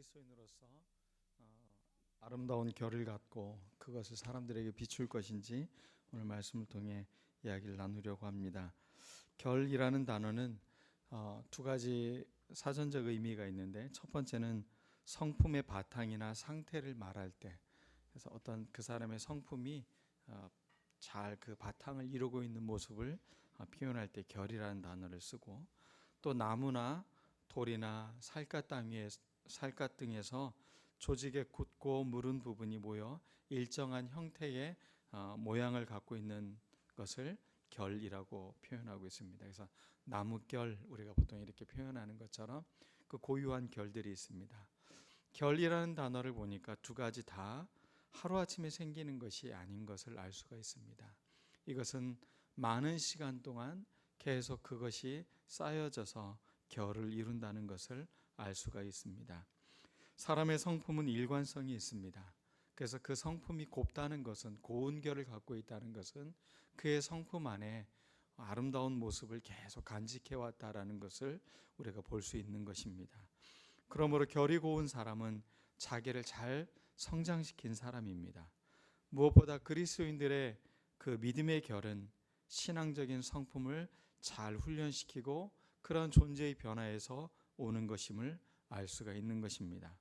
그리스도인으로서 아름다운 결을 갖고 그것을 사람들에게 비출 것인지 오늘 말씀을 통해 이야기를 나누려고 합니다. 결이라는 단어는 두 가지 사전적 의미가 있는데, 첫 번째는 성품의 바탕이나 상태를 말할 때, 그래서 어떤 그 사람의 성품이 잘 그 바탕을 이루고 있는 모습을 표현할 때 결이라는 단어를 쓰고, 또 나무나 돌이나 살갗 등에서 조직에 굳고 무른 부분이 모여 일정한 형태의 모양을 갖고 있는 것을 결이라고 표현하고 있습니다. 그래서 나무결, 우리가 보통 이렇게 표현하는 것처럼 그 고유한 결들이 있습니다. 결이라는 단어를 보니까 두 가지 다 하루아침에 생기는 것이 아닌 것을 알 수가 있습니다. 이것은 많은 시간 동안 계속 그것이 쌓여져서 결을 이룬다는 것을 알 수가 있습니다. 사람의 성품은 일관성이 있습니다. 그래서 그 성품이 곱다는 것은, 고운 결을 갖고 있다는 것은 그의 성품 안에 아름다운 모습을 계속 간직해 왔다라는 것을 우리가 볼 수 있는 것입니다. 그러므로 결이 고운 사람은 자기를 잘 성장시킨 사람입니다. 무엇보다 그리스도인들의 그 믿음의 결은 신앙적인 성품을 잘 훈련시키고 그런 존재의 변화에서 오는 것임을 알 수가 있는 것입니다.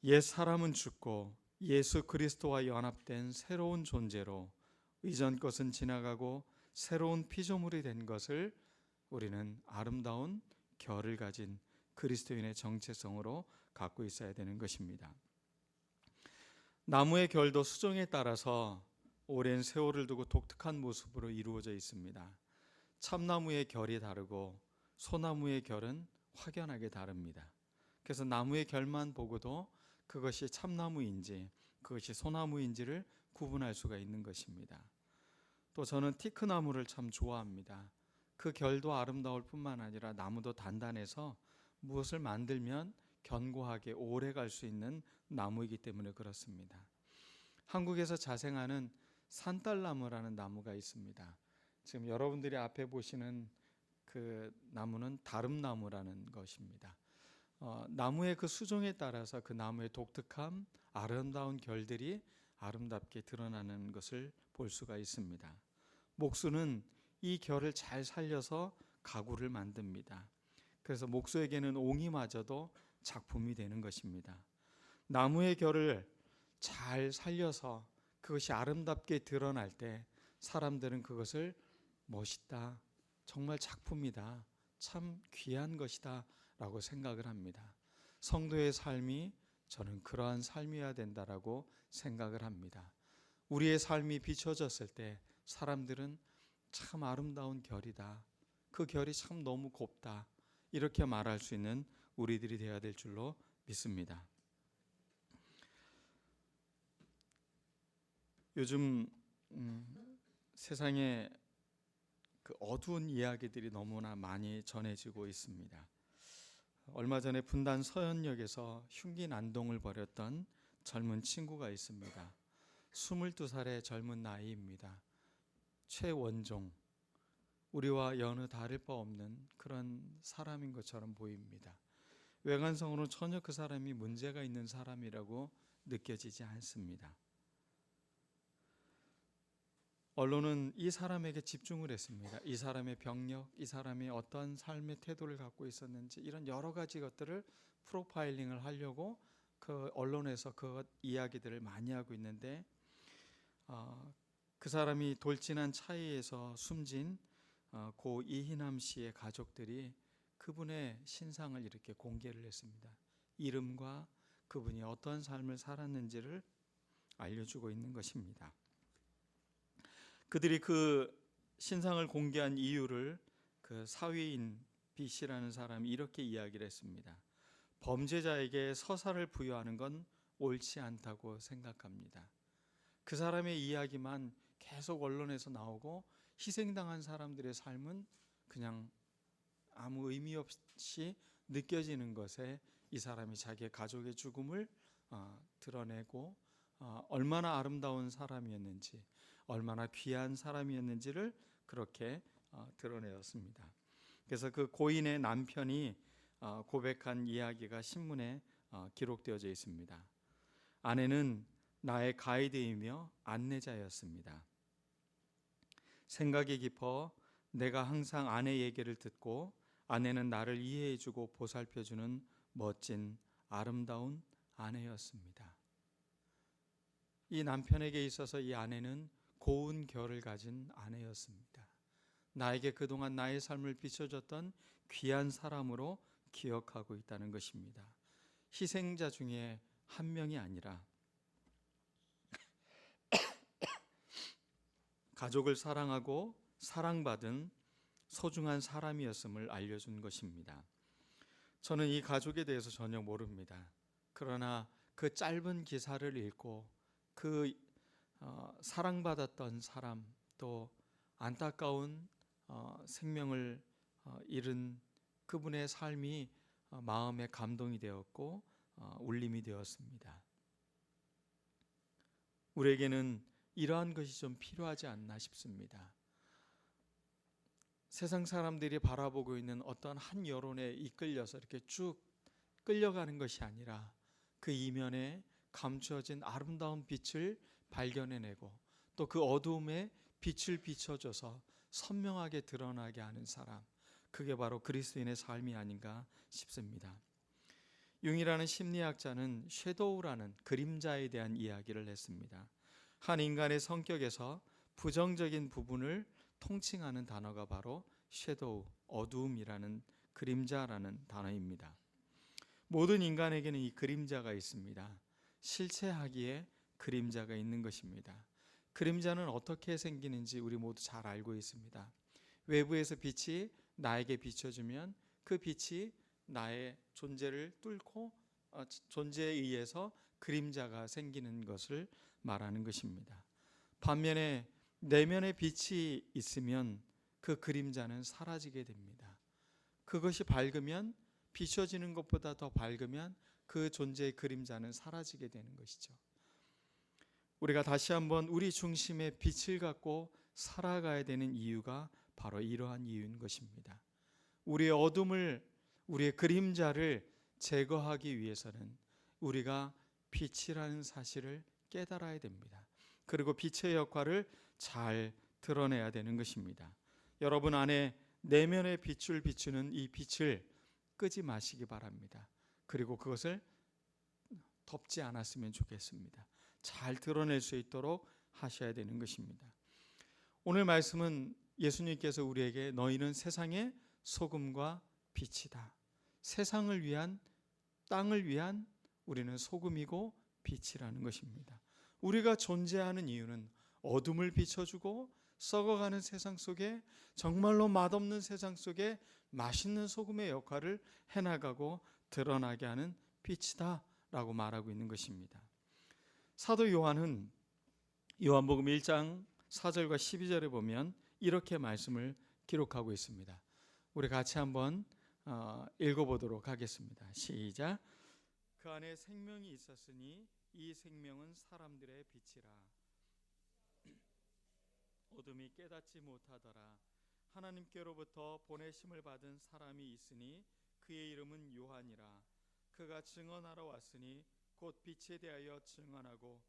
옛 사람은 죽고 예수 그리스도와 연합된 새로운 존재로 이전 것은 지나가고 새로운 피조물이 된 것을 우리는 아름다운 결을 가진 그리스도인의 정체성으로 갖고 있어야 되는 것입니다. 나무의 결도 수종에 따라서 오랜 세월을 두고 독특한 모습으로 이루어져 있습니다. 참나무의 결이 다르고 소나무의 결은 확연하게 다릅니다. 그래서 나무의 결만 보고도 그것이 참나무인지 그것이 소나무인지를 구분할 수가 있는 것입니다. 또 저는 티크나무를 참 좋아합니다. 그 결도 아름다울 뿐만 아니라 나무도 단단해서 무엇을 만들면 견고하게 오래 갈 수 있는 나무이기 때문에 그렇습니다. 한국에서 자생하는 산딸나무라는 나무가 있습니다. 지금 여러분들이 앞에 보시는 그 나무는 다름나무라는 것입니다. 나무의 그 수종에 따라서 그 나무의 독특함, 아름다운 결들이 아름답게 드러나는 것을 볼 수가 있습니다. 목수는 이 결을 잘 살려서 가구를 만듭니다. 그래서 목수에게는 옹이마저도 작품이 되는 것입니다. 나무의 결을 잘 살려서 그것이 아름답게 드러날 때 사람들은 그것을 멋있다, 정말 작품이다, 참 귀한 것이다 라고 생각을 합니다. 성도의 삶이 저는 그러한 삶이어야 된다라고 생각을 합니다. 우리의 삶이 비춰졌을 때 사람들은 참 아름다운 결이다, 그 결이 참 너무 곱다, 이렇게 말할 수 있는 우리들이 되어야 될 줄로 믿습니다. 요즘 세상에 그 어두운 이야기들이 너무나 많이 전해지고 있습니다. 얼마 전에 분당 서현역에서 흉기 난동을 벌였던 젊은 친구가 있습니다. 22살의 젊은 나이입니다. 최원종, 우리와 여느 다를 바 없는 그런 사람인 것처럼 보입니다. 외관성으로 전혀 그 사람이 문제가 있는 사람이라고 느껴지지 않습니다. 언론은 이 사람에게 집중을 했습니다. 이 사람의 병력, 이 사람이 어떤 삶의 태도를 갖고 있었는지, 이런 여러 가지 것들을 프로파일링을 하려고 그 언론에서 그 이야기들을 많이 하고 있는데, 그 사람이 돌진한 차이에서 숨진 고 이희남 씨의 가족들이 그분의 신상을 이렇게 공개를 했습니다. 이름과 그분이 어떤 삶을 살았는지를 알려주고 있는 것입니다. 그들이 그 신상을 공개한 이유를 그 사위인 B 씨라는 사람이 이렇게 이야기를 했습니다. 범죄자에게 서사를 부여하는 건 옳지 않다고 생각합니다. 그 사람의 이야기만 계속 언론에서 나오고 희생당한 사람들의 삶은 그냥 아무 의미 없이 느껴지는 것에 이 사람이 자기의 가족의 죽음을 드러내고 얼마나 아름다운 사람이었는지, 얼마나 귀한 사람이었는지를 그렇게 드러내었습니다. 그래서 그 고인의 남편이 고백한 이야기가 신문에 기록되어져 있습니다. 아내는 나의 가이드이며 안내자였습니다. 생각이 깊어 내가 항상 아내 얘기를 듣고 아내는 나를 이해해주고 보살펴주는 멋진 아름다운 아내였습니다. 이 남편에게 있어서 이 아내는 고운 결을 가진 아내였습니다. 나에게 그동안 나의 삶을 비춰줬던 귀한 사람으로 기억하고 있다는 것입니다. 희생자 중에 한 명이 아니라 가족을 사랑하고 사랑받은 소중한 사람이었음을 알려준 것입니다. 저는 이 가족에 대해서 전혀 모릅니다. 그러나 그 짧은 기사를 읽고 그 사랑받았던 사람, 또 안타까운 생명을 잃은 그분의 삶이 마음에 감동이 되었고 울림이 되었습니다. 우리에게는 이러한 것이 좀 필요하지 않나 싶습니다. 세상 사람들이 바라보고 있는 어떤 한 여론에 이끌려서 이렇게 쭉 끌려가는 것이 아니라 그 이면에 감추어진 아름다운 빛을 발견해내고 또 그 어두움에 빛을 비춰줘서 선명하게 드러나게 하는 사람, 그게 바로 그리스도인의 삶이 아닌가 싶습니다. 융이라는 심리학자는 섀도우라는 그림자에 대한 이야기를 했습니다. 한 인간의 성격에서 부정적인 부분을 통칭하는 단어가 바로 섀도우, 어두움이라는 그림자라는 단어입니다. 모든 인간에게는 이 그림자가 있습니다. 실체하기에 그림자가 있는 것입니다. 그림자는 어떻게 생기는지 우리 모두 잘 알고 있습니다. 외부에서 빛이 나에게 비춰주면 그 빛이 나의 존재를 뚫고 존재에 의해서 그림자가 생기는 것을 말하는 것입니다. 반면에 내면에 빛이 있으면 그 그림자는 사라지게 됩니다. 그것이 밝으면, 비춰지는 것보다 더 밝으면 그 존재의 그림자는 사라지게 되는 것이죠. 우리가 다시 한번 우리 중심에 빛을 갖고 살아가야 되는 이유가 바로 이러한 이유인 것입니다. 우리의 어둠을, 우리의 그림자를 제거하기 위해서는 우리가 빛이라는 사실을 깨달아야 됩니다. 그리고 빛의 역할을 잘 드러내야 되는 것입니다. 여러분 안에 내면의 빛을 비추는 이 빛을 끄지 마시기 바랍니다. 그리고 그것을 덮지 않았으면 좋겠습니다. 잘 드러낼 수 있도록 하셔야 되는 것입니다. 오늘 말씀은 예수님께서 우리에게 너희는 세상의 소금과 빛이다. 세상을 위한, 땅을 위한 우리는 소금이고 빛이라는 것입니다. 우리가 존재하는 이유는 어둠을 비춰주고 썩어가는 세상 속에, 정말로 맛없는 세상 속에 맛있는 소금의 역할을 해나가고 드러나게 하는 빛이다 라고 말하고 있는 것입니다. 사도 요한은 요한복음 1장 4절과 12절에 보면 이렇게 말씀을 기록하고 있습니다. 우리 같이 한번 읽어보도록 하겠습니다. 시작. 그 안에 생명이 있었으니 이 생명은 사람들의 빛이라. 어둠이 깨닫지 못하더라. 하나님께로부터 보내심을 받은 사람이 있으니 그의 이름은 요한이라. 그가 증언하러 왔으니 곧 빛에 대하여 증언하고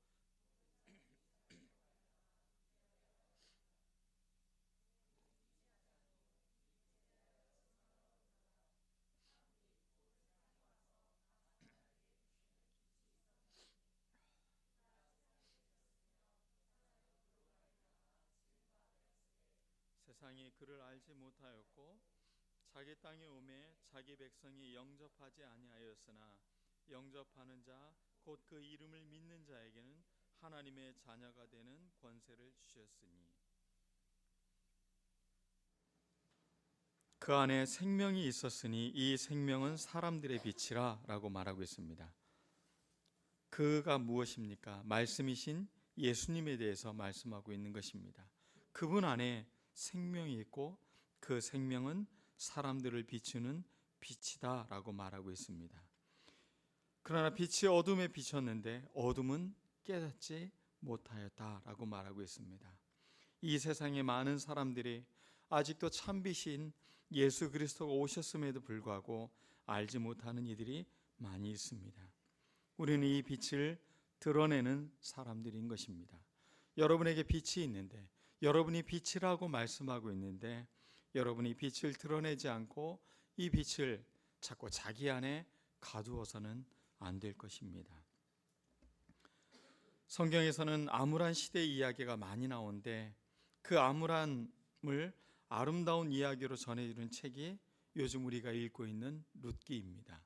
세상이 그를 알지 못하였고 자기 땅에 오매 자기 백성이 영접하지 아니하였으나 영접하는 자 곧 그 이름을 믿는 자에게는 하나님의 자녀가 되는 권세를 주셨으니 그 안에 생명이 있었으니 이 생명은 사람들의 빛이라 라고 말하고 있습니다. 그가 무엇입니까? 말씀이신 예수님에 대해서 말씀하고 있는 것입니다. 그분 안에 생명이 있고 그 생명은 사람들을 비추는 빛이다 라고 말하고 있습니다. 그러나 빛이 어둠에 비쳤는데 어둠은 깨닫지 못하였다 라고 말하고 있습니다. 이 세상에 많은 사람들이 아직도 참빛인 예수 그리스도가 오셨음에도 불구하고 알지 못하는 이들이 많이 있습니다. 우리는 이 빛을 드러내는 사람들인 것입니다. 여러분에게 빛이 있는데, 여러분이 빛이라고 말씀하고 있는데, 여러분이 빛을 드러내지 않고 이 빛을 자꾸 자기 안에 가두어서는 안 될 것입니다. 성경에서는 암울한 시대의 이야기가 많이 나오는데, 그 암울함을 아름다운 이야기로 전해주는 책이 요즘 우리가 읽고 있는 룻기입니다.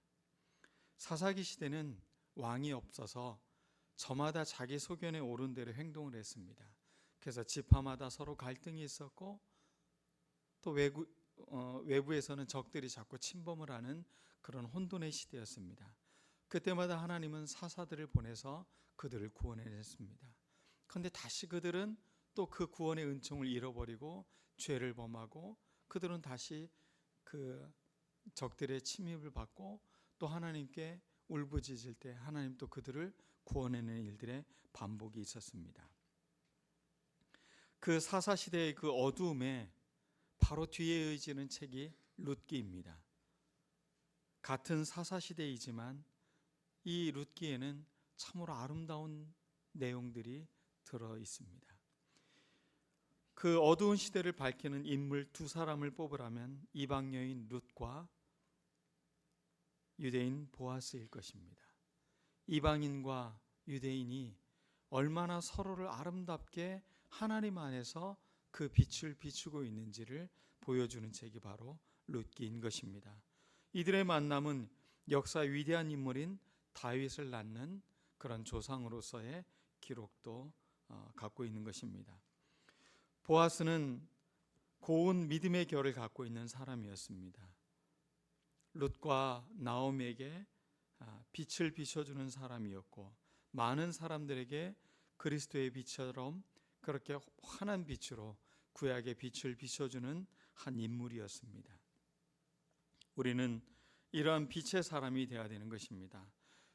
사사기 시대는 왕이 없어서 저마다 자기 소견에 오른 대로 행동을 했습니다. 그래서 지파마다 서로 갈등이 있었고, 또 외부에서는 적들이 자꾸 침범을 하는 그런 혼돈의 시대였습니다. 그때마다 하나님은 사사들을 보내서 그들을 구원해냈습니다. 그런데 다시 그들은 또 그 구원의 은총을 잃어버리고 죄를 범하고, 그들은 다시 그 적들의 침입을 받고, 또 하나님께 울부짖을 때 하나님 또 그들을 구원해내는 일들의 반복이 있었습니다. 그 사사시대의 그 어두움에 바로 뒤에 이어지는 책이 룻기입니다. 같은 사사시대이지만 이 룻기에는 참으로 아름다운 내용들이 들어 있습니다. 그 어두운 시대를 밝히는 인물 두 사람을 뽑으라면 이방 여인 룻과 유대인 보아스일 것입니다. 이방인과 유대인이 얼마나 서로를 아름답게 하나님 안에서 그 빛을 비추고 있는지를 보여주는 책이 바로 룻기인 것입니다. 이들의 만남은 역사의 위대한 인물인 다윗을 낳는 그런 조상으로서의 기록도 갖고 있는 것입니다. 보아스는 고운 믿음의 결을 갖고 있는 사람이었습니다. 룻과 나오미에게 빛을 비춰주는 사람이었고, 많은 사람들에게 그리스도의 빛처럼 그렇게 환한 빛으로 구약의 빛을 비춰주는 한 인물이었습니다. 우리는 이러한 빛의 사람이 되어야 되는 것입니다.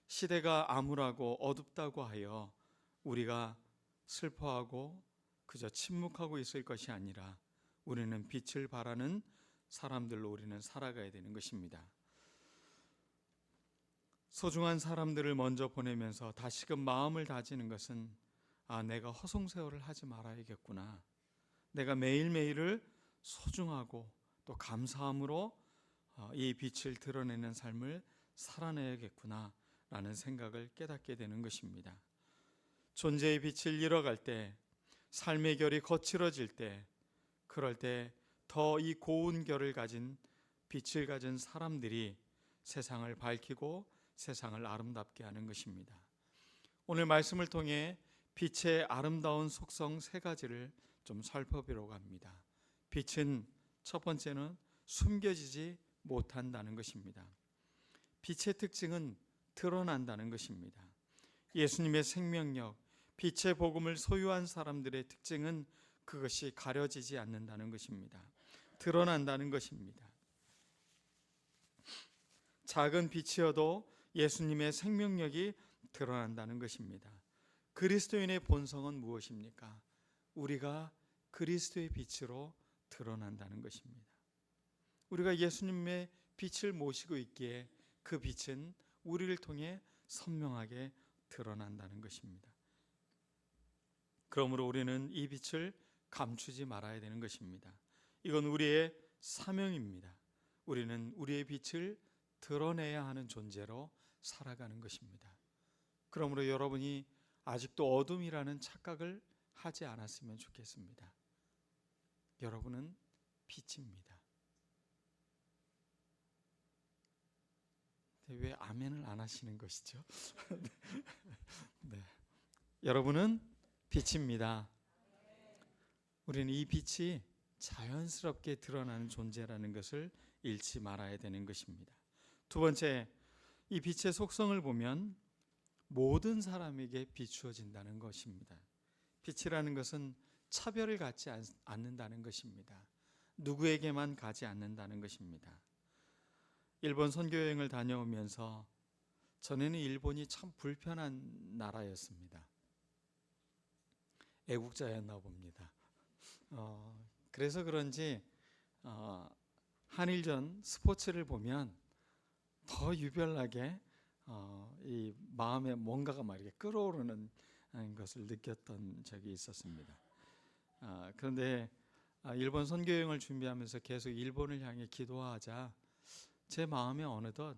시대가 암울하고 어둡다고 하여 우리가 슬퍼하고 그저 침묵하고 있을 것이 아니라 우리는 빛을 발하는 사람들로 우리는 살아가야 되는 것입니다. 소중한 사람들을 먼저 보내면서 다시금 마음을 다지는 것은 내가 허송세월을 하지 말아야겠구나. 내가 매일매일을 소중하고 또 감사함으로 이 빛을 드러내는 삶을 살아내야겠구나 라는 생각을 깨닫게 되는 것입니다. 존재의 빛을 잃어갈 때, 삶의 결이 거칠어질 때, 그럴 때 더 이 고운 결을 가진 빛을 가진 사람들이 세상을 밝히고 세상을 아름답게 하는 것입니다. 오늘 말씀을 통해 빛의 아름다운 속성 세 가지를 좀 살펴보려고 합니다. 빛은 첫 번째는 숨겨지지 못한다는 것입니다. 빛의 특징은 드러난다는 것입니다. 예수님의 생명력, 빛의 복음을 소유한 사람들의 특징은 그것이 가려지지 않는다는 것입니다. 드러난다는 것입니다. 작은 빛이어도 예수님의 생명력이 드러난다는 것입니다. 그리스도인의 본성은 무엇입니까? 우리가 그리스도의 빛으로 드러난다는 것입니다. 우리가 예수님의 빛을 모시고 있기에 그 빛은 우리를 통해 선명하게 드러난다는 것입니다. 그러므로 우리는 이 빛을 감추지 말아야 되는 것입니다. 이건 우리의 사명입니다. 우리는 우리의 빛을 드러내야 하는 존재로 살아가는 것입니다. 그러므로 여러분이 아직도 어둠이라는 착각을 하지 않았으면 좋겠습니다. 여러분은 빛입니다. 왜 아멘을 안 하시는 것이죠? 네. 여러분은 빛입니다. 우리는 이 빛이 자연스럽게 드러나는 존재라는 것을 잃지 말아야 되는 것입니다. 두 번째, 이 빛의 속성을 보면 모든 사람에게 비추어진다는 것입니다. 빛이라는 것은 차별을 갖지 않는다는 것입니다. 누구에게만 가지 않는다는 것입니다. 일본 선교여행을 다녀오면서 전에는 일본이 참 불편한 나라였습니다. 애국자였나 봅니다. 그래서 그런지 한일전 스포츠를 보면 더 유별나게 이 마음에 뭔가가 막 이렇게 끓어오르는 것을 느꼈던 적이 있었습니다. 그런데 일본 선교 여행을 준비하면서 계속 일본을 향해 기도하자 제 마음에 어느덧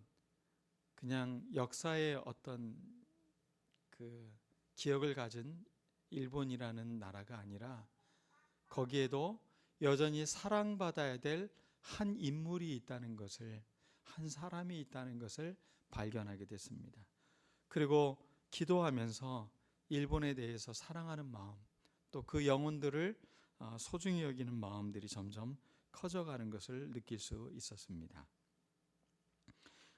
그냥 역사의 어떤 그 기억을 가진 일본이라는 나라가 아니라 거기에도 여전히 사랑받아야 될 한 인물이 있다는 것을, 한 사람이 있다는 것을 발견하게 됐습니다. 그리고 기도하면서 일본에 대해서 사랑하는 마음, 또 그 영혼들을 소중히 여기는 마음들이 점점 커져가는 것을 느낄 수 있었습니다.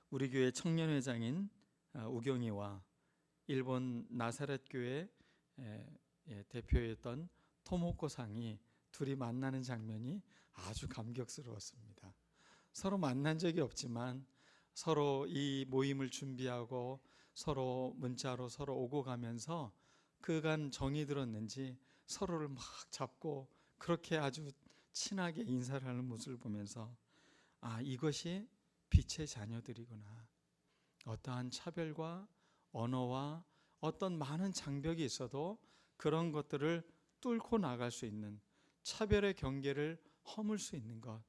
우리 교회 청년회장인 우경이와 일본 나사렛 교회 대표였던 토모코 상이 둘이 만나는 장면이 아주 감격스러웠습니다. 서로 만난 적이 없지만 서로 이 모임을 준비하고 서로 문자로 서로 오고 가면서 그간 정이 들었는지 서로를 막 잡고 그렇게 아주 친하게 인사를 하는 모습을 보면서 이것이 빛의 자녀들이구나. 어떠한 차별과 언어와 어떤 많은 장벽이 있어도 그런 것들을 뚫고 나갈 수 있는, 차별의 경계를 허물 수 있는 것,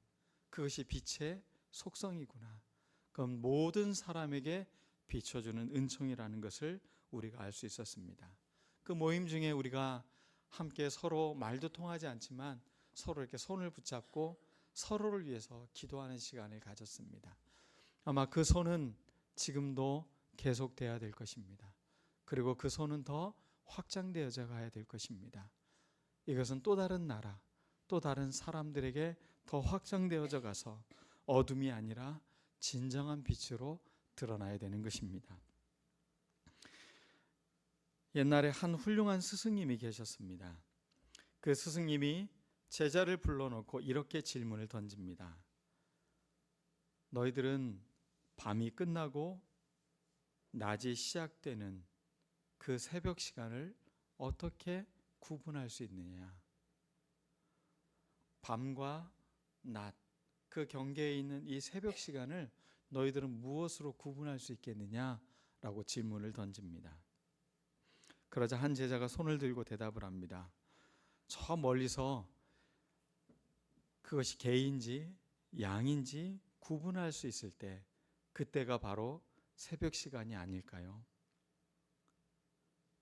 그것이 빛의 속성이구나. 그건 모든 사람에게 비춰주는 은총이라는 것을 우리가 알 수 있었습니다. 그 모임 중에 우리가 함께 서로 말도 통하지 않지만 서로 이렇게 손을 붙잡고 서로를 위해서 기도하는 시간을 가졌습니다. 아마 그 손은 지금도 계속돼야 될 것입니다. 그리고 그 손은 더 확장되어져 가야 될 것입니다. 이것은 또 다른 나라, 또 다른 사람들에게 더 확장되어져 가서 어둠이 아니라 진정한 빛으로 드러나야 되는 것입니다. 옛날에 한 훌륭한 스승님이 계셨습니다. 그 스승님이 제자를 불러놓고 이렇게 질문을 던집니다. 너희들은 밤이 끝나고 낮이 시작되는 그 새벽 시간을 어떻게 구분할 수 있느냐? 밤과 낮, 그 경계에 있는 이 새벽 시간을 너희들은 무엇으로 구분할 수 있겠느냐라고 질문을 던집니다. 그러자 한 제자가 손을 들고 대답을 합니다. 저 멀리서 그것이 개인지 양인지 구분할 수 있을 때 그때가 바로 새벽 시간이 아닐까요?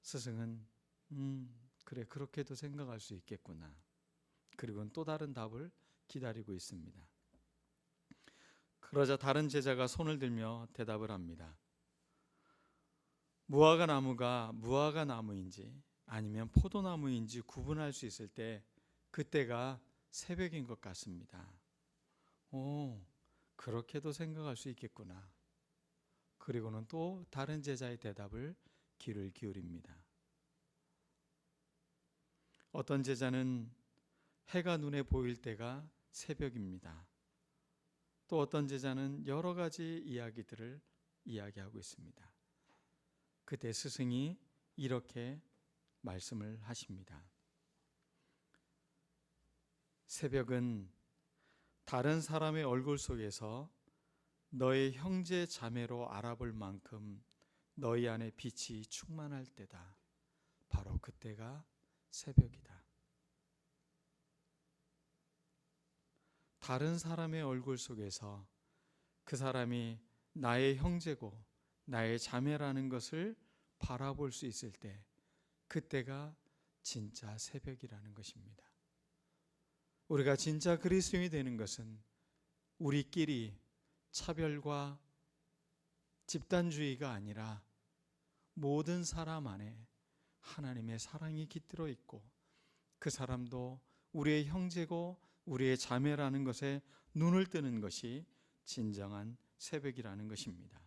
스승은 그래, 그렇게도 생각할 수 있겠구나. 그리고는 또 다른 답을 기다리고 있습니다. 그러자 다른 제자가 손을 들며 대답을 합니다. 무화과 나무가 무화과 나무인지 아니면 포도나무인지 구분할 수 있을 때 그때가 새벽인 것 같습니다. 그렇게도 생각할 수 있겠구나. 그리고는 또 다른 제자의 대답을 귀를 기울입니다. 어떤 제자는 해가 눈에 보일 때가 새벽입니다. 또 어떤 제자는 여러 가지 이야기들을 이야기하고 있습니다. 그때 스승이 이렇게 말씀을 하십니다. 새벽은 다른 사람의 얼굴 속에서 너의 형제 자매로 알아볼 만큼 너희 안에 빛이 충만할 때다. 바로 그때가 새벽이다. 다른 사람의 얼굴 속에서 그 사람이 나의 형제고 나의 자매라는 것을 바라볼 수 있을 때 그때가 진짜 새벽이라는 것입니다. 우리가 진짜 그리스도인이 되는 것은 우리끼리 차별과 집단주의가 아니라 모든 사람 안에 하나님의 사랑이 깃들어 있고 그 사람도 우리의 형제고 우리의 자매라는 것에 눈을 뜨는 것이 진정한 새벽이라는 것입니다.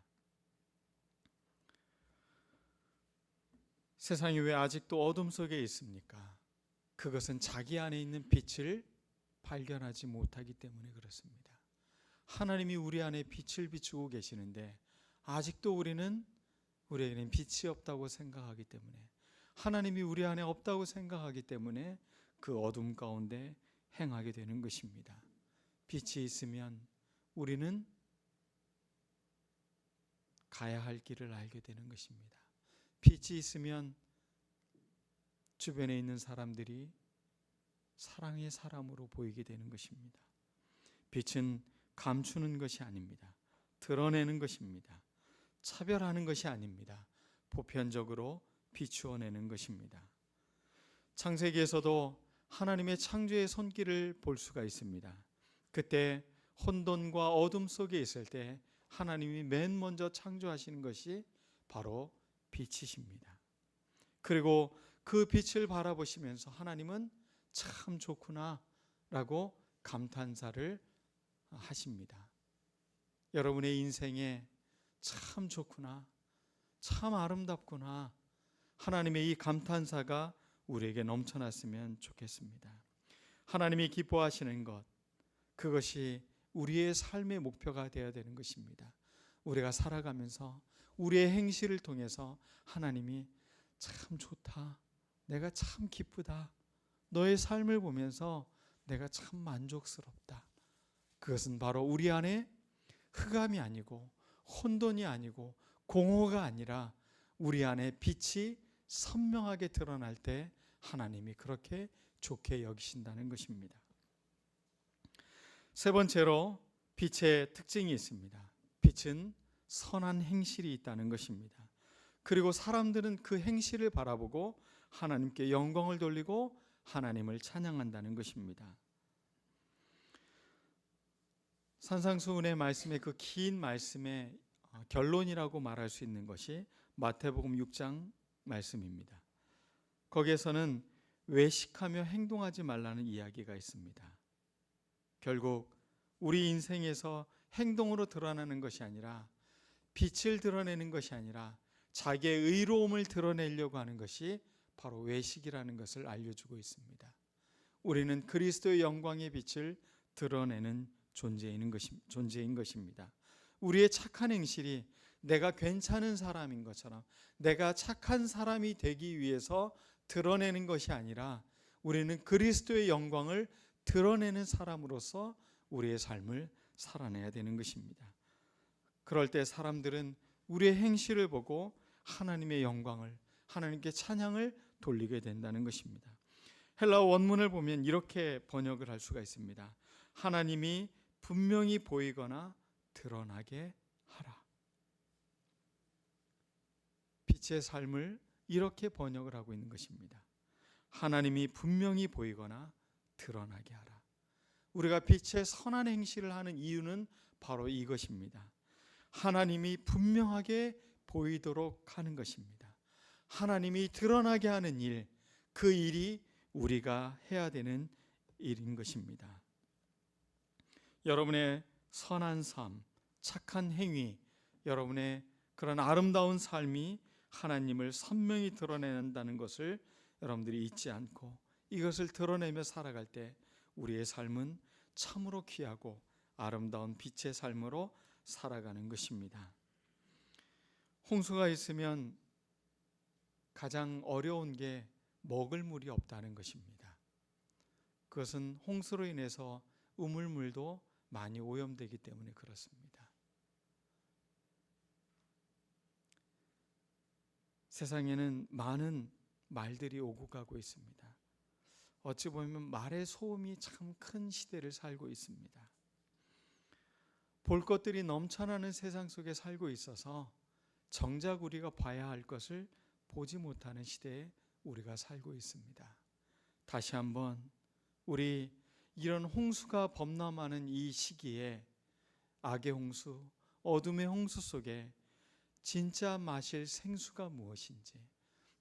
세상이 왜 아직도 어둠 속에 있습니까? 그것은 자기 안에 있는 빛을 발견하지 못하기 때문에 그렇습니다. 하나님이 우리 안에 빛을 비추고 계시는데 아직도 우리에게는 빛이 없다고 생각하기 때문에, 하나님이 우리 안에 없다고 생각하기 때문에 그 어둠 가운데 행하게 되는 것입니다. 빛이 있으면 우리는 가야 할 길을 알게 되는 것입니다. 빛이 있으면 주변에 있는 사람들이 사랑의 사람으로 보이게 되는 것입니다. 빛은 감추는 것이 아닙니다. 드러내는 것입니다. 차별하는 것이 아닙니다. 보편적으로 비추어내는 것입니다. 창세기에서도 하나님의 창조의 손길을 볼 수가 있습니다. 그때 혼돈과 어둠 속에 있을 때 하나님이 맨 먼저 창조하시는 것이 바로 빛이십니다. 그리고 그 빛을 바라보시면서 하나님은 참 좋구나 라고 감탄사를 하십니다. 여러분의 인생에 참 좋구나, 참 아름답구나, 하나님의 이 감탄사가 우리에게 넘쳐났으면 좋겠습니다. 하나님이 기뻐하시는 것, 그것이 우리의 삶의 목표가 되어야 되는 것입니다. 우리가 살아가면서 우리의 행실을 통해서 하나님이 참 좋다, 내가 참 기쁘다, 너의 삶을 보면서 내가 참 만족스럽다. 그것은 바로 우리 안에 흑암이 아니고 혼돈이 아니고 공허가 아니라 우리 안에 빛이 선명하게 드러날 때 하나님이 그렇게 좋게 여기신다는 것입니다. 세 번째로 빛의 특징이 있습니다. 빛은 선한 행실이 있다는 것입니다. 그리고 사람들은 그 행실을 바라보고 하나님께 영광을 돌리고 하나님을 찬양한다는 것입니다. 산상수훈의 말씀의 그 긴 말씀의 결론이라고 말할 수 있는 것이 마태복음 6장 말씀입니다. 거기에서는 외식하며 행동하지 말라는 이야기가 있습니다. 결국 우리 인생에서 행동으로 드러나는 것이 아니라 빛을 드러내는 것이 아니라 자기의 의로움을 드러내려고 하는 것이 바로 외식이라는 것을 알려주고 있습니다. 우리는 그리스도의 영광의 빛을 드러내는 존재인 것입니다. 우리의 착한 행실이 내가 괜찮은 사람인 것처럼 내가 착한 사람이 되기 위해서 드러내는 것이 아니라 우리는 그리스도의 영광을 드러내는 사람으로서 우리의 삶을 살아내야 되는 것입니다. 그럴 때 사람들은 우리의 행실을 보고 하나님의 영광을, 하나님께 찬양을 돌리게 된다는 것입니다. 헬라어 원문을 보면 이렇게 번역을 할 수가 있습니다. 하나님이 분명히 보이거나 드러나게 하라. 빛의 삶을 이렇게 번역을 하고 있는 것입니다. 하나님이 분명히 보이거나 드러나게 하라. 우리가 빛의 선한 행실을 하는 이유는 바로 이것입니다. 하나님이 분명하게 보이도록 하는 것입니다. 하나님이 드러나게 하는 일, 그 일이 우리가 해야 되는 일인 것입니다. 여러분의 선한 삶, 착한 행위, 여러분의 그런 아름다운 삶이 하나님을 선명히 드러낸다는 것을 여러분들이 잊지 않고 이것을 드러내며 살아갈 때 우리의 삶은 참으로 귀하고 아름다운 빛의 삶으로 살아가는 것입니다. 홍수가 있으면 가장 어려운 게 먹을 물이 없다는 것입니다. 그것은 홍수로 인해서 우물물도 많이 오염되기 때문에 그렇습니다. 세상에는 많은 말들이 오고 가고 있습니다. 어찌 보면 말의 소음이 참 큰 시대를 살고 있습니다. 볼 것들이 넘쳐나는 세상 속에 살고 있어서 정작 우리가 봐야 할 것을 보지 못하는 시대에 우리가 살고 있습니다. 다시 한번 우리 이런 홍수가 범람하는 이 시기에 악의 홍수, 어둠의 홍수 속에 진짜 마실 생수가 무엇인지,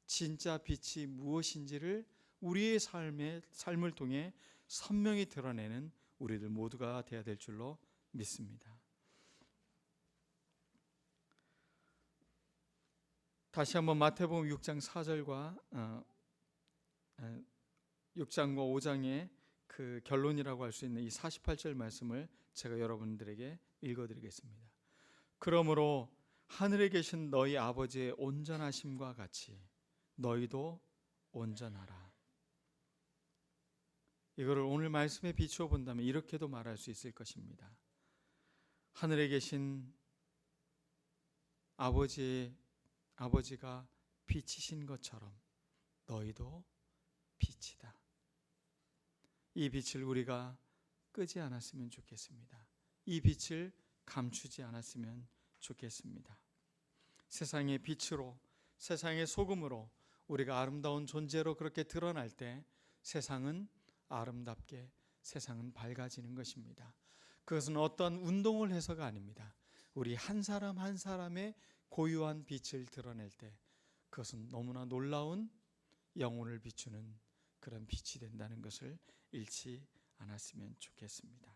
진짜 빛이 무엇인지를 우리의 삶을 통해 선명히 드러내는 우리들 모두가 되어야 될 줄로 믿습니다. 다시 한번 마태복음 6장 4절과 6장과 5장의 그 결론이라고 할 수 있는 이 48절 말씀을 제가 여러분들에게 읽어드리겠습니다. 그러므로 하늘에 계신 너희 아버지의 온전하심과 같이 너희도 온전하라. 이거를 오늘 말씀에 비추어 본다면 이렇게도 말할 수 있을 것입니다. 하늘에 계신 아버지가 빛이신 것처럼 너희도 빛이다. 이 빛을 우리가 끄지 않았으면 좋겠습니다. 이 빛을 감추지 않았으면 좋겠습니다. 세상의 빛으로, 세상의 소금으로 우리가 아름다운 존재로 그렇게 드러날 때 세상은 아름답게, 세상은 밝아지는 것입니다. 그것은 어떤 운동을 해서가 아닙니다. 우리 한 사람 한 사람의 고유한 빛을 드러낼 때 그것은 너무나 놀라운 영혼을 비추는 그런 빛이 된다는 것을 잃지 않았으면 좋겠습니다.